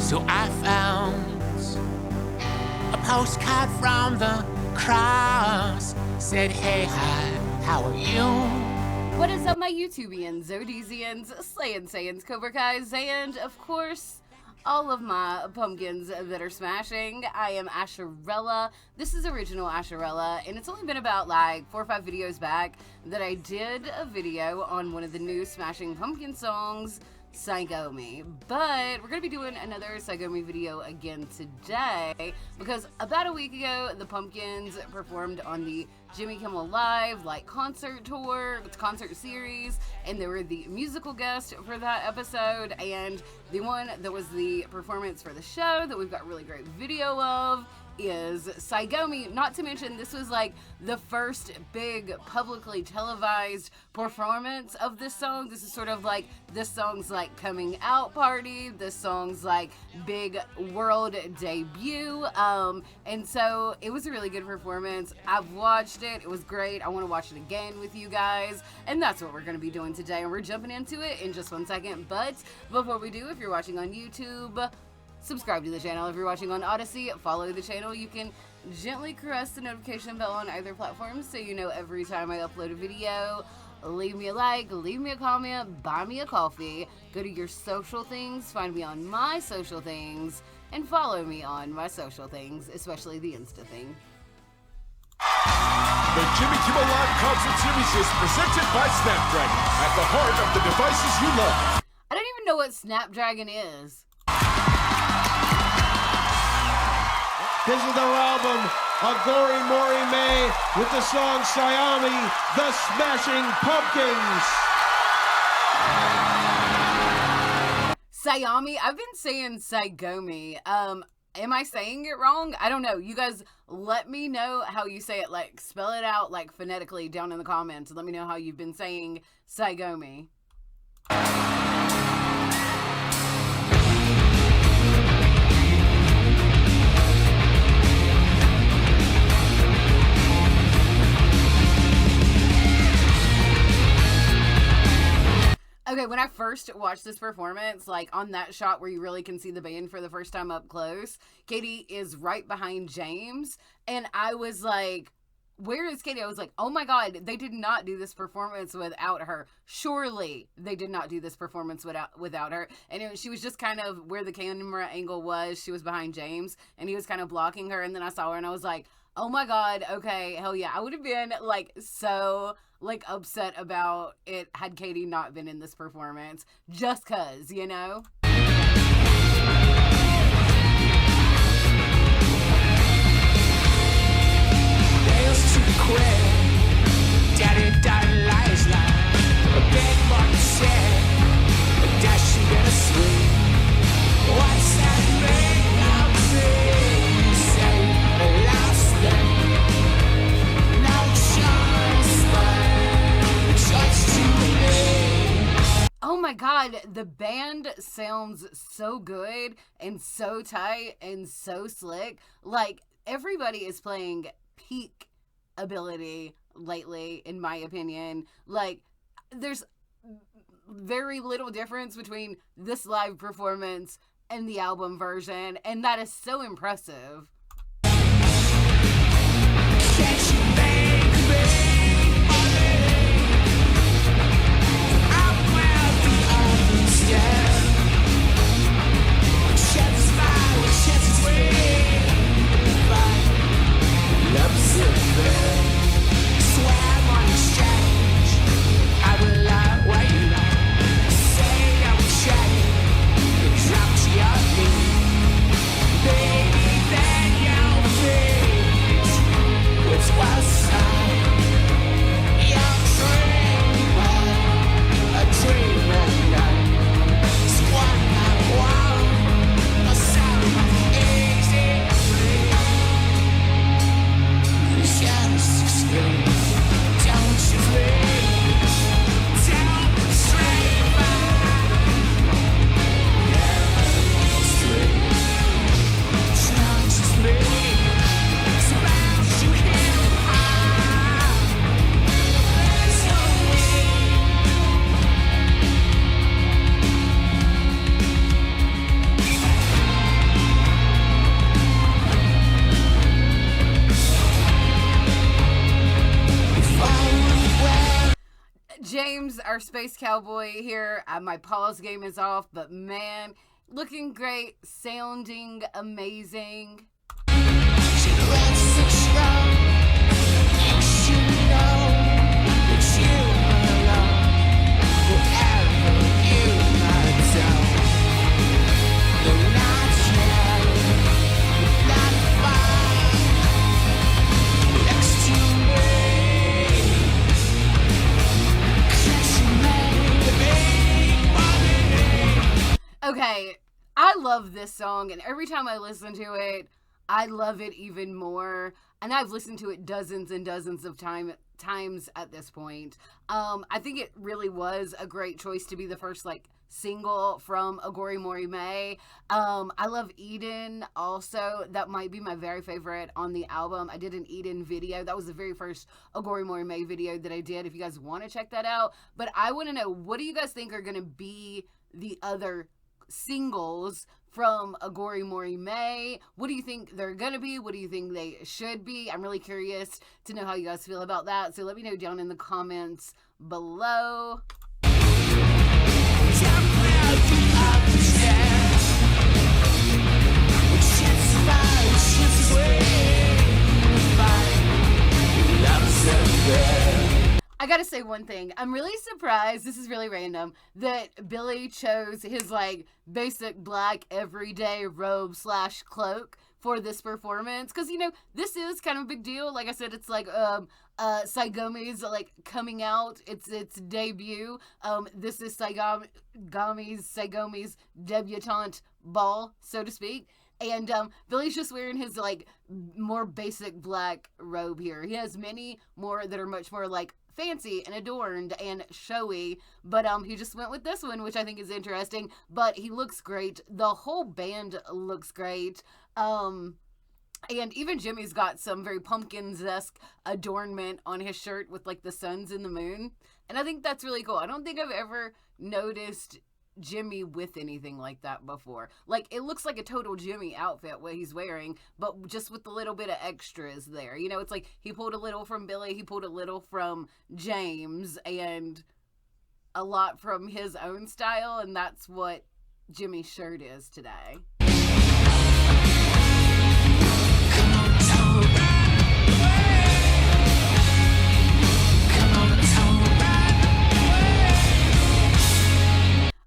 So I found a postcard from the cross. Said, hey, hi, how are you? What is up, my YouTubians, Zodizians, Slaying Saiyans, Cobra Kais, and of course, all of my pumpkins that are smashing. I am Asherella. This is original Asherella, and it's only been about like 4 or 5 videos back that I did a video on one of the new Smashing Pumpkin songs, Sighommi. But we're going to be doing another Sighommi video again today because about a week ago, the Pumpkins performed on the Jimmy Kimmel Live concert tour, concert series, and they were the musical guest for that episode, and the one that was the performance for the show that we've got really great video of is Sighommi. Not to mention, this was like the first big publicly televised performance of this song. This is sort of like this song's like coming out party, this song's like big world debut, and so it was a really good performance. I've watched it, it was great. I want to watch it again with you guys, and that's what we're going to be doing today, and we're jumping into it in just 1 second. But before we do, if you're watching on YouTube, subscribe to the channel. If you're watching on Odyssey, follow the channel. You can gently caress the notification bell on either platform so you know every time I upload a video. Leave me a like, leave me a comment, buy me a coffee, go to your social things, find me on my social things, and follow me on my social things, especially the Insta thing. The Jimmy Kimmel Live concert series is presented by Snapdragon, at the heart of the devices you love. I don't even know what Snapdragon is. This is their album, Aghori Mhori Mei, with the song Sighommi, the Smashing Pumpkins. Sighommi? I've been saying Sighommi. Am I saying it wrong? I don't know. You guys let me know how you say it. Like, spell it out, like, phonetically down in the comments. Let me know how you've been saying Sighommi. Okay, when I first watched this performance, like on that shot where you really can see the band for the first time up close, Katie is right behind James, and I was like, where is Katie? I was like, oh my god, they did not do this performance without her. Surely they did not do this performance without her. And she was just kind of where the camera angle was. She was behind James, and he was kind of blocking her, and then I saw her, and I was like, oh my god, okay, hell yeah. I would have been like so like upset about it had Katie not been in this performance, just cause, you know? Oh my god, the band sounds so good and so tight and so slick. Like, everybody is playing peak ability lately, in my opinion. Like, there's very little difference between this live performance and the album version, and that is so impressive. Baby, our space cowboy here. My pause game is off, but man, looking great, sounding amazing. Okay, I love this song, and every time I listen to it, I love it even more. And I've listened to it dozens and dozens of times at this point. I think it really was a great choice to be the first single from Aghori Mhori Mei. I love Eden also. That might be my very favorite on the album. I did an Eden video. That was the very first Aghori Mhori Mei video that I did, if you guys want to check that out. But I want to know, what do you guys think are going to be the other singles from Aghori Mhori Mei? What do you think they're gonna be? What do you think they should be? I'm really curious to know how you guys feel about that, so let me know down in the comments below. I gotta say one thing. I'm really surprised, this is really random, that Billy chose his basic black everyday robe / cloak for this performance. Because, this is kind of a big deal. Like I said, it's Sighommi's coming out. It's its debut. This is Sighommi's debutante ball, so to speak. And Billy's just wearing his more basic black robe here. He has many more that are much more fancy and adorned and showy, but he just went with this one, which I think is interesting. But he looks great. The whole band looks great. And even Jimmy's got some very Pumpkins-esque adornment on his shirt with the suns and the moon, and I think that's really cool. I don't think I've ever noticed Jimmy with anything like that before. It looks like a total Jimmy outfit what he's wearing, but just with a little bit of extras there. It's he pulled a little from Billy, he pulled a little from James, and a lot from his own style, and that's what Jimmy's shirt is today.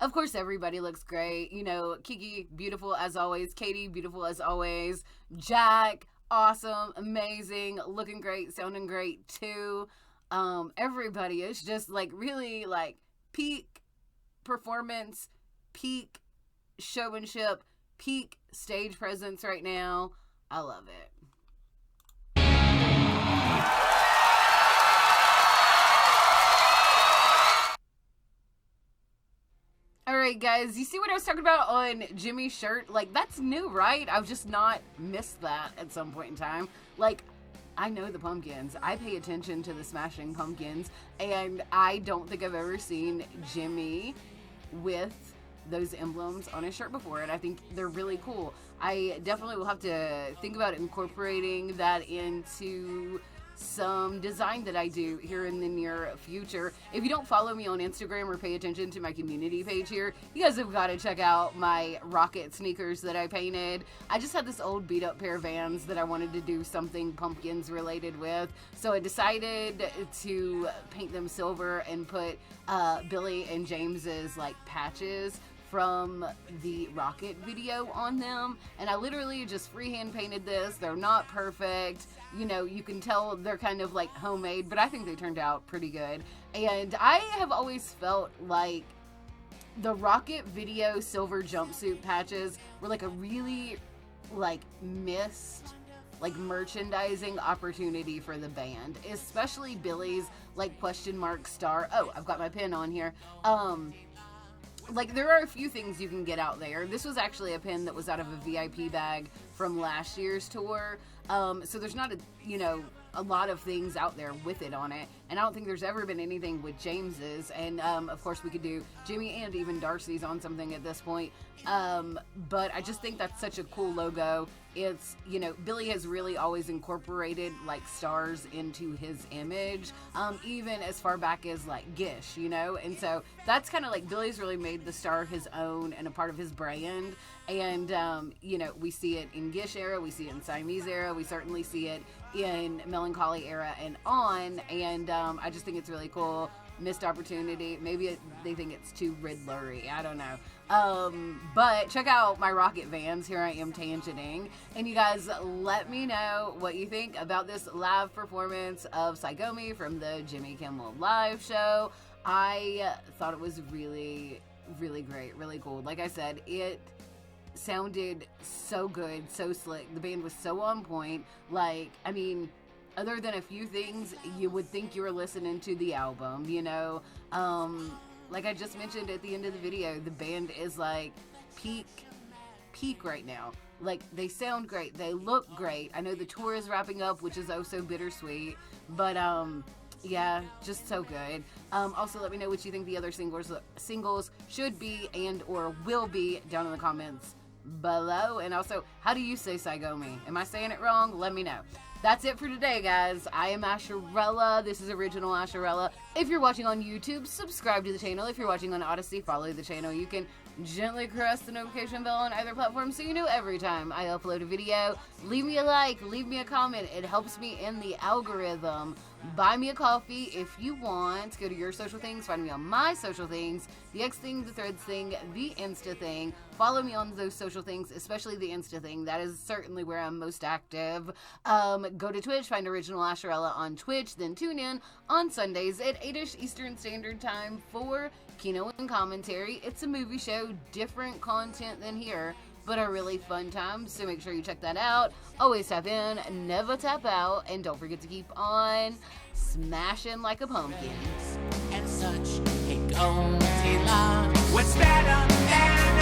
Of course, everybody looks great. Kiki, beautiful as always. Katie, beautiful as always. Jack, awesome, amazing, looking great, sounding great too. Everybody is just really peak performance, peak showmanship, peak stage presence right now. I love it. Alright guys, you see what I was talking about on Jimmy's shirt? That's new, right? I've just not missed that at some point in time. I know the Pumpkins. I pay attention to the Smashing Pumpkins, and I don't think I've ever seen Jimmy with those emblems on his shirt before, and I think they're really cool. I definitely will have to think about incorporating that into some design that I do here in the near future. If you don't follow me on Instagram or pay attention to my community page here, you guys have got to check out my rocket sneakers that I painted. I just had this old beat up pair of Vans that I wanted to do something Pumpkins related with, so I decided to paint them silver and put Billy and James's patches from the Rocket video on them, and I literally just freehand painted this. They're not perfect, you can tell they're kind of homemade, but I think they turned out pretty good. And I have always felt like the Rocket video silver jumpsuit patches were a really missed merchandising opportunity for the band, especially Billy's question mark star. Oh, I've got my pin on here. There are a few things you can get out there. This was actually a pin that was out of a VIP bag from last year's tour. So there's not a lot of things out there with it on it, and I don't think there's ever been anything with James's. And of course, we could do Jimmy and even Darcy's on something at this point. But I just think that's such a cool logo. It's, you know, Billy has really always incorporated like stars into his image, even as far back as like Gish, you know, and so that's kind of like Billy's really made the star his own and a part of his brand. And you know, we see it in Gish era, we see it in Siamese era, we certainly see it in Melancholy era and on. And I just think it's really cool. Missed opportunity. Maybe they think it's too Riddlery. I don't know. But check out my Rocket Vans. Here I am tangenting. And you guys, let me know what you think about this live performance of Sighommi from the Jimmy Kimmel live show. I thought it was really, really great. Really cool. Like I said, it sounded so good, so slick. The band was so on point. Like, I mean, other than a few things, you would think you were listening to the album, you know? Like I just mentioned at the end of the video, the band is like peak right now. Like, they sound great, they look great. I know the tour is wrapping up, which is oh so bittersweet, but yeah, just so good. Also, let me know what you think the other singles should be and or will be down in the comments below. And also, how do you say Sighommi? Am I saying it wrong? Let me know. That's it for today, guys. I am Asherella. This is Original Asherella. If you're watching on YouTube, subscribe to the channel. If you're watching on Odyssey, follow the channel. You can gently press the notification bell on either platform so you know every time I upload a video. Leave me a like, leave me a comment. It helps me in the algorithm. Buy me a coffee if you want. Go to your social things. Find me on my social things. The X thing, the Threads thing, the Insta thing. Follow me on those social things, especially the Insta thing. That is certainly where I'm most active. Go to Twitch. Find Original Asherella on Twitch. Then tune in on Sundays at 8ish Eastern Standard Time for Kino and Commentary. It's a movie show. Different content than here, but a really fun time, so make sure you check that out. Always tap in, never tap out, and don't forget to keep on smashing like a pumpkin. And such a goatee love. What's better than